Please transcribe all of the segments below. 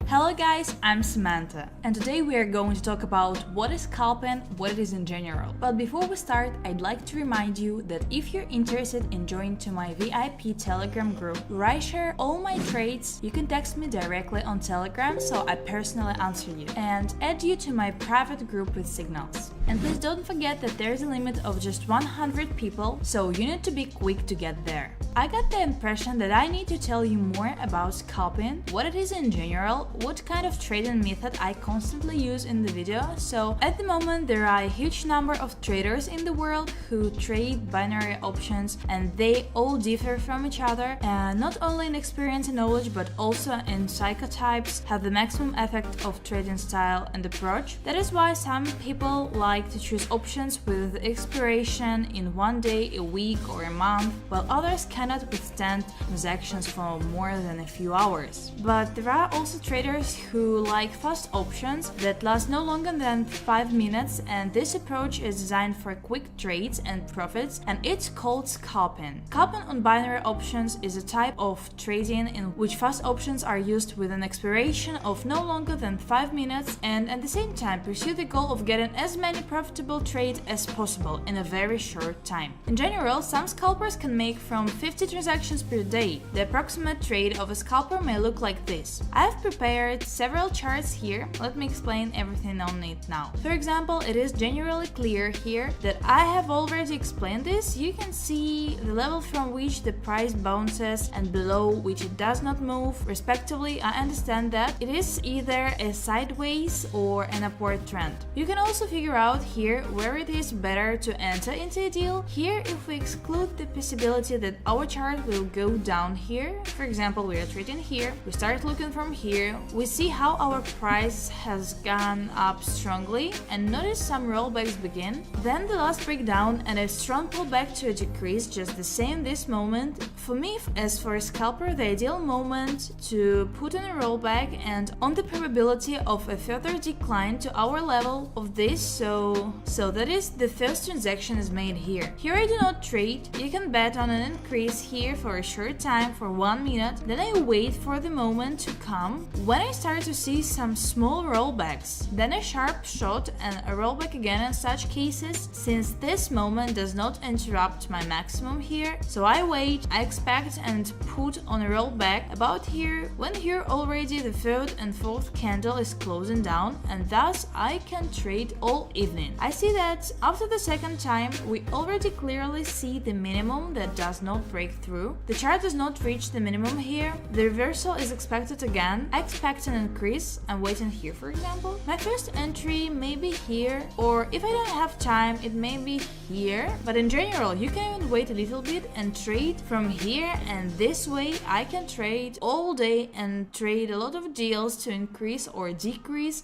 Hello guys, I'm Samantha, and today we are going to talk about what is scalping, what it is in general. But before we start, I'd like to remind you that if you're interested in joining to my VIP Telegram group where I share all my trades, you can text me directly on Telegram so I personally answer you and add you to my private group with signals. And please don't forget that there's a limit of just 100 people, so you need to be quick to get there. I got the impression that I need to tell you more about scalping, what it is in general, what kind of trading method I constantly use in the video. So at the moment there are a huge number of traders in the world who trade binary options, and they all differ from each other, and not only in experience and knowledge but also in psychotypes, have the maximum effect of trading style and approach. That is why some people like to choose options with expiration in one day, a week or a month, while others cannot withstand transactions for more than a few hours. But there are also traders who like fast options that last no longer than 5 minutes, and this approach is designed for quick trades and profits, and it's called scalping. Scalping on binary options is a type of trading in which fast options are used with an expiration of no longer than 5 minutes and at the same time pursue the goal of getting as many profitable trades as possible in a very short time. In general, some scalpers can make from 50 transactions per day. The approximate trade of a scalper may look like this. I've prepared several charts here. Let me explain everything on it now. For example, it is generally clear here that I have already explained this. You can see the level from which the price bounces and below which it does not move, respectively. I understand that it is either a sideways or an upward trend. You can also figure out here where it is better to enter into a deal. Here, if we exclude the possibility that our chart will go down here, for example, we are trading here, we start looking from here, we see how our price has gone up strongly and notice some rollbacks begin, then the last breakdown and a strong pullback to a decrease, just the same this moment. For me, as for a scalper, the ideal moment to put in a rollback and on the probability of a further decline to our level of this, so that is the first transaction is made here. Here I do not trade. You can bet on an increase here for a short time, for 1 minute, then I wait for the moment to come when I start to see some small rollbacks, then a sharp shot and a rollback again in such cases, since this moment does not interrupt my maximum here. So I wait, I expect and put on a rollback about here, when here already the third and fourth candle is closing down, and thus I can trade all evening. I see that after the second time we already clearly see the minimum that does not break through. The chart does not reach the minimum here. The reversal is expected again. I expect an increase. I'm waiting here, for example. My first entry may be here, or if I don't have time it may be here, but in general you can even wait a little bit and trade from here, and this way I can trade all day and trade a lot of deals to increase or decrease.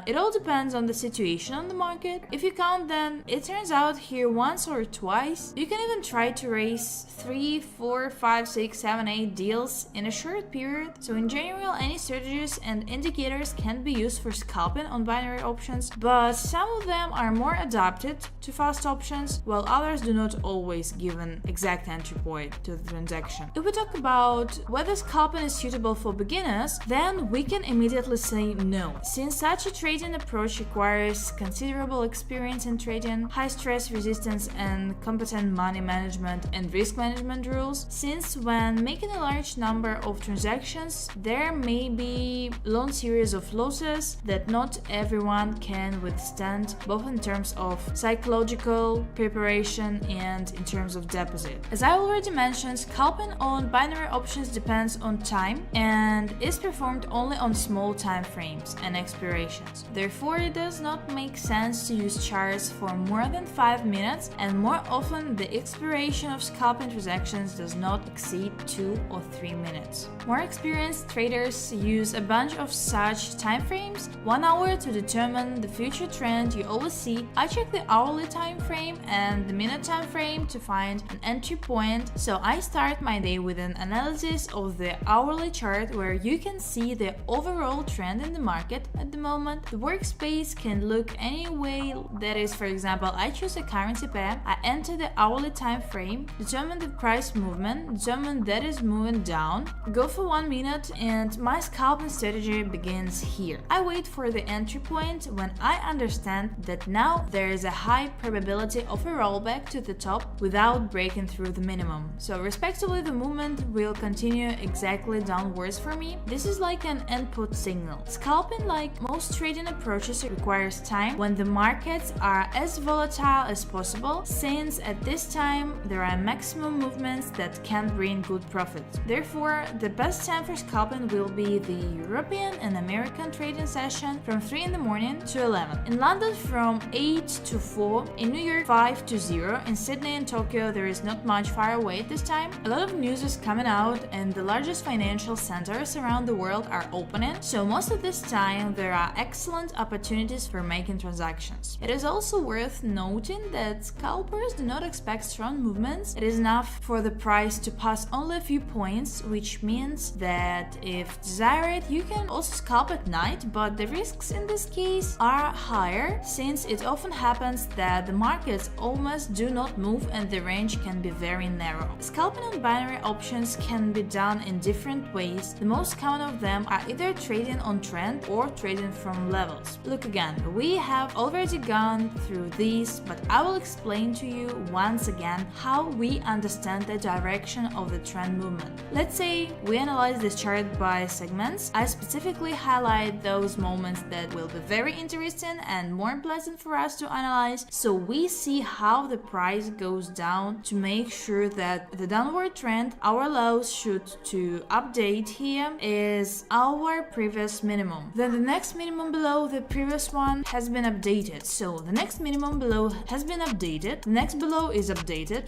It all depends on the situation on the market. If you count, then it turns out here once or twice. You can even try to raise 3, 4, 5, 6, 7, 8 deals in a short period. So in general, any strategies and indicators can be used for scalping on binary options, but some of them are more adapted to fast options, while others do not always give an exact entry point to the transaction. If we talk about whether scalping is suitable for beginners, then we can immediately say no, since such a trading approach requires considerable experience in trading, high stress resistance and competent money management and risk management rules, since when making a large number of transactions there may be long series of losses that not everyone can withstand, both in terms of psychological preparation and in terms of deposit. As I already mentioned, scalping on binary options depends on time and is performed only on small time frames and expirations. Therefore, it does not make sense to use charts for more than 5 minutes, and more often the expiration of scalping transactions does not exceed 2 or 3 minutes. More experienced traders use a bunch of such time frames, 1 hour to determine the future trend you always see. I check the hourly time frame and the minute time frame to find an entry point, so I start my day with an analysis of the hourly chart where you can see the overall trend in the market at the moment. The workspace can look any way, that is, for example, I choose a currency pair, I enter the hourly time frame, determine the price movement, determine that is moving down, go for 1 minute, and my scalping strategy strategy begins here. I wait for the entry point when I understand that now there is a high probability of a rollback to the top without breaking through the minimum. So respectively, the movement will continue exactly downwards for me. This is like an input signal. Scalping, like most trading approaches, requires time when the markets are as volatile as possible, since at this time there are maximum movements that can bring good profits. Therefore, the best time for scalping will be the European and American trading session from 3 in the morning to 11. In London from 8 to 4, in New York 5 to 0, in Sydney and Tokyo there is not much far away at this time. A lot of news is coming out and the largest financial centers around the world are opening, so most of this time there are excellent opportunities for making transactions. It is also worth noting that scalpers do not expect strong movements. It is enough for the price to pass only a few points, which means that if desired you can also scalp at night, but the risks in this case are higher since it often happens that the markets almost do not move and the range can be very narrow. Scalping on binary options can be done in different ways. The most common of them are either trading on trend or trading from levels. Look again, we have already gone through these, but I will explain to you once again how we understand the direction of the trend movement. Let's say we analyze this chart by segments. I specifically highlight those moments that will be very interesting and more pleasant for us to analyze, so we see how the price goes down to make sure that the downward trend, our lows should to update here, is our previous minimum. Then the next minimum below the previous one has been updated. So the next minimum below has been updated, the next below is updated,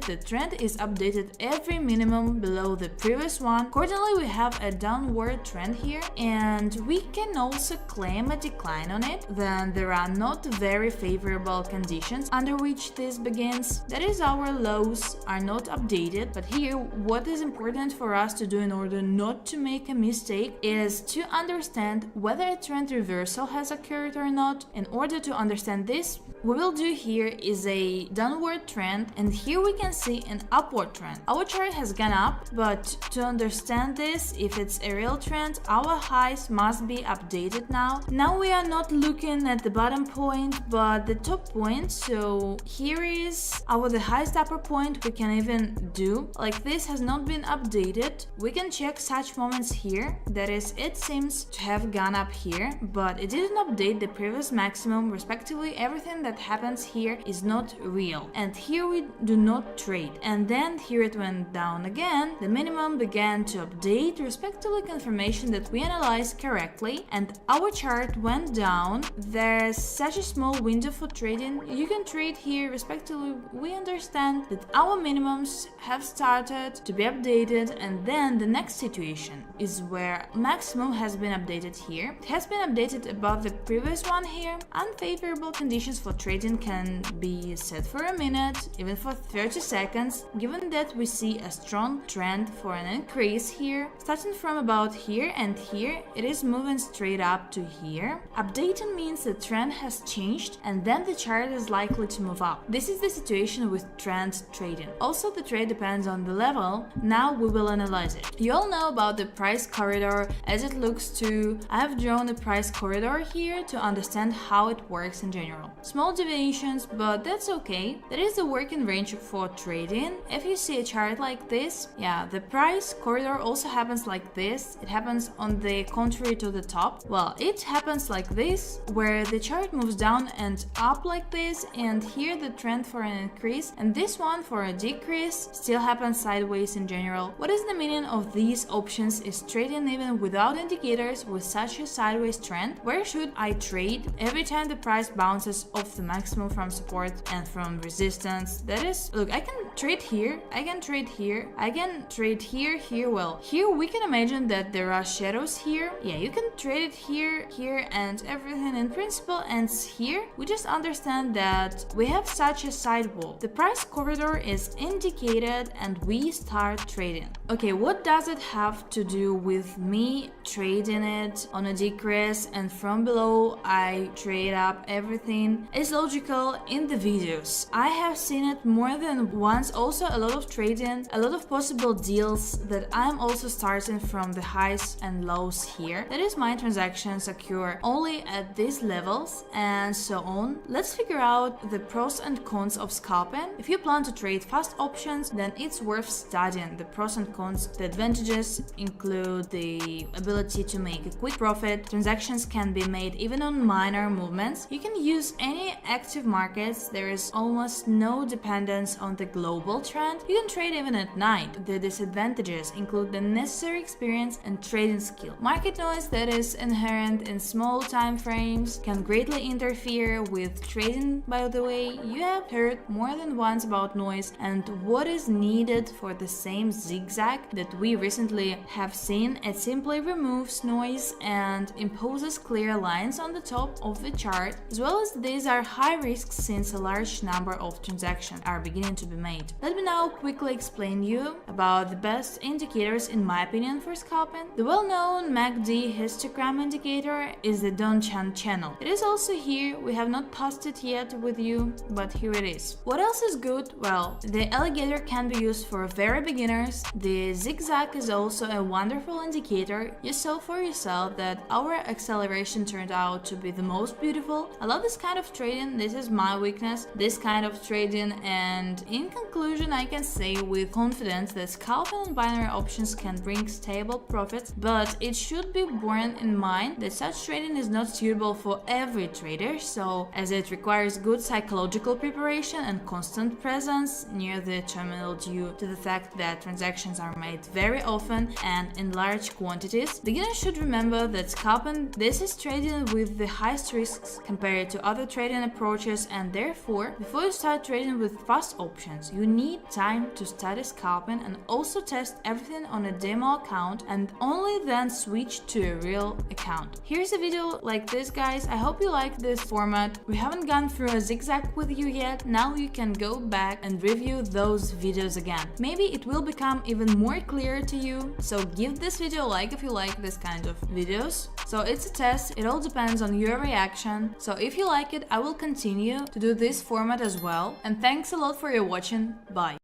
the trend is updated every minimum below the previous one. Accordingly, we have a downward trend here and we can also claim a decline on it. Then there are not very favorable conditions under which this begins. That is, our lows are not updated, but here what is important for us to do in order not to make a mistake is to understand whether a trend reversal has occurred or not. In order to understand this, what we'll do here is a downward trend and here we can see an upward trend. Our chart has gone up, but to understand this, if it's a real trend, our highs must be updated now. Now we are not looking at the bottom point but the top point, so here is the highest upper point we can even do. Like this has not been updated. We can check such moments here, that is, it seems to have gone up here but it didn't update the previous maximum. Respectively, everything that happens here is not real and here we do not trade. And then here it went down again, the minimum began to update, respectively confirmation that we analyzed correctly, and our chart went down. There's such a small window for trading. You can trade here. Respectively, we understand that our minimums have started to be updated, and then the next situation is where maximum has been updated here. It has been updated above the previous one here. Unfavorable conditions for trading can be set for a minute, even for 30 seconds, given that we see a strong trend for an increase here. Starting from about here and here, it is moving straight up to here. Updating means the trend has changed and then the chart is likely to move up. This is the situation with trend trading. Also, the trade depends on the level. Now we will analyze it. You all know about the price corridor as it looks to. I have drawn a price corridor here to understand how it works in general. Small deviations, but that's okay. That is the working range for trading. If you see a chart like this, yeah, the price corridor also happens like this. It happens on the contrary to the top. Well, it happens like this, where the chart moves down and up like this, and here the trend for an increase, and this one for a decrease still happens sideways in general. What is the meaning of these options is trading even without indicators with such a sideways trend. Where should I trade? Every time the price bounces off the maximum from support and from resistance. That is, look, I can trade here, I can trade here, I can trade here. Well, here we can imagine that there are shadows here. Yeah, you can trade it here, here, and everything in principle ends here. We just understand that we have such a sidewall. The price corridor is indicated and we start trading. Okay, what does it have to do with me trading it on a decrease and from below I trade up everything? It's logical in the videos. I have seen it more than once runs also a lot of trading, a lot of possible deals that I'm also starting from the highs and lows here. That is, my transactions occur only at these levels and so on. Let's figure out the pros and cons of scalping. If you plan to trade fast options, then it's worth studying the pros and cons. The advantages include the ability to make a quick profit. Transactions can be made even on minor movements. You can use any active markets. There is almost no dependence on the global trend. You can trade even at night. The disadvantages include the necessary experience and trading skill. Market noise that is inherent in small time frames can greatly interfere with trading. By the way, you have heard more than once about noise and what is needed for the same zigzag that we recently have seen. It simply removes noise and imposes clear lines on the top of the chart, as well as these are high risks since a large number of transactions are beginning to be made. Let me now quickly explain you about the best indicators in my opinion for scalping. The well-known MACD histogram indicator is the Don-Chan channel. It is also here. We have not passed it yet with you, but here it is. What else is good? Well, the alligator can be used for very beginners. The zigzag is also a wonderful indicator. You saw for yourself that our acceleration turned out to be the most beautiful. I love this kind of trading. This is my weakness, this kind of trading, and in conclusion I can say with confidence that scalping on binary options can bring stable profits, but it should be borne in mind that such trading is not suitable for every trader, so as it requires good psychological preparation and constant presence near the terminal due to the fact that transactions are made very often and in large quantities. Beginners should remember that scalping, this is trading with the highest risks compared to other trading approaches, and therefore before you start trading with fast options you need time to study scalping and also test everything on a demo account and only then switch to a real account. Here's a video like this, guys. I hope you like this format. We haven't gone through a zigzag with you yet. Now you can go back and review those videos again. Maybe it will become even more clear to you, so give this video a like if you like this kind of videos. So it's a test, it all depends on your reaction. So if you like it, I will continue to do this format as well. And thanks a lot for your watching. Bye.